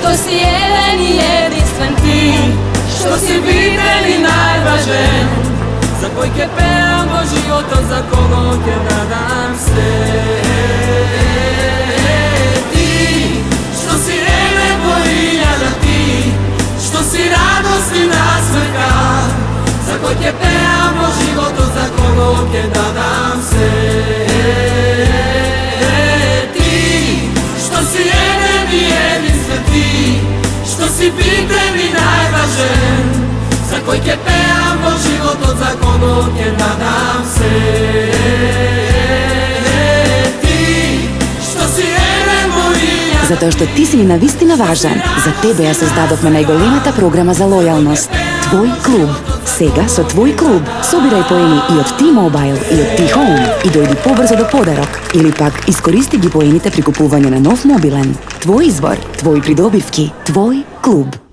Што си еден и единствен ти, што си виден и најважен, за кој ќе пеам во животот, за кого ќе дадам се. Ти, што си еден во илјада ти, што си радост и насмеха, за кој ќе пеам во животот, за кого ќе дадам се. Ти, што си еден и единствен ти, што си битен и најважен, за кој ќе пеам во животот, за кого ќе дадам се. Ти, што си еден во илјада. Затоа што ти си ни навистина важен, за тебе ја создадовме најголемата програма за лојалност. Твој клуб. Сега со Твој клуб собирај поени и од T-Mobile и од T-Home и дојди побрзо до подарок, или пак искористи ги поените при купување на нов мобилен. Твој избор, твои придобивки, Твој клуб.